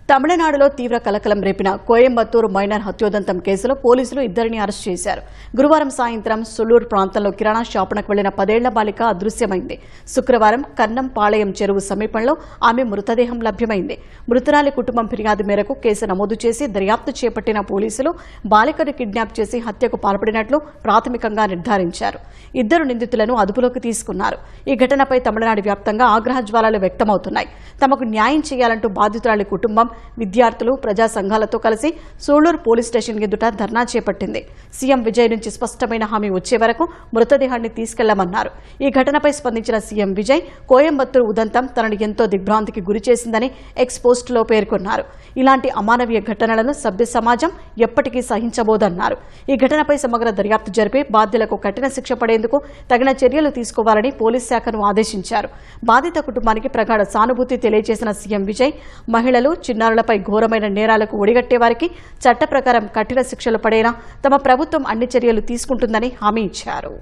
తమిళనాడులో తీవ్ర కలకలం రేపిన కోయంబత్తూరు మైనర్ హత్యోదంతం కేసులో పోలీసులు ఇద్దరిని అరెస్ట్ చేశారు. గురువారం సాయంత్రం సులూరు ప్రాంతంలో కిరాణా షాపునకు వెళ్లిన 10 ఏళ్ల బాలిక అదృశ్యమైంది. శుక్రవారం కన్నంపాళయం చెరువు సమీపంలో ఆమె మృతదేహం లభ్యమైంది. మృతురాలి కుటుంబం ఫిర్యాదు మేరకు కేసు నమోదు చేసి దర్యాప్తు చేపట్టిన పోలీసులు బాలికను కిడ్నాప్ చేసి హత్యకు పాల్పడినట్లు ప్రాథమికంగా నిర్ధారించారు. ఇద్దరు నిందితులను అదుపులోకి తీసుకున్నారు. ఈ ఘటనపై తమిళనాడు వ్యాప్తంగా ఆగ్రహ జ్వాలలు వ్యక్తమవుతున్నాయి. తమకు న్యాయం చేయాలంటూ బాధితురాలి కుటుంబం, విద్యార్థులు, ప్రజా సంఘాలతో కలిసి సూళ్లూరు పోలీస్ స్టేషన్ ఎదుట ధర్నా చేపట్టింది. సీఎం విజయ్ నుంచి స్పష్టమైన హామీ వచ్చే వరకు మృతదేహాన్ని తీసుకెళ్లమన్నారు. ఈ ఘటనపై స్పందించిన సీఎం విజయ్, కోయంబత్తూరు ఉదంతం తనను ఎంతో దిగ్భ్రాంతికి గురిచేసిందని ఎక్స్ పోస్టులో పేర్కొన్నారు. ఇలాంటి అమానవీయ ఘటనలను సభ్య సమాజం ఎప్పటికీ సహించబోదన్నారు. ఈ ఘటనపై సమగ్ర దర్యాప్తు జరిపి బాధ్యులకు కఠిన శిక్ష పడేందుకు తగిన చర్యలు తీసుకోవాలని పోలీస్ శాఖను ఆదేశించారు. బాధిత కుటుంబానికి ప్రగాఢ సానుభూతి తెలియజేసిన సీఎం విజయ్, మహిళలు, చిన్నారులపై ఘోరమైన నేరాలకు ఒడిగట్టే వారికి చట్ట ప్రకారం కఠిన శిక్షలు పడేలా తమ ప్రభుత్వం అన్ని చర్యలు తీసుకుంటుందని హామీ ఇచ్చారు.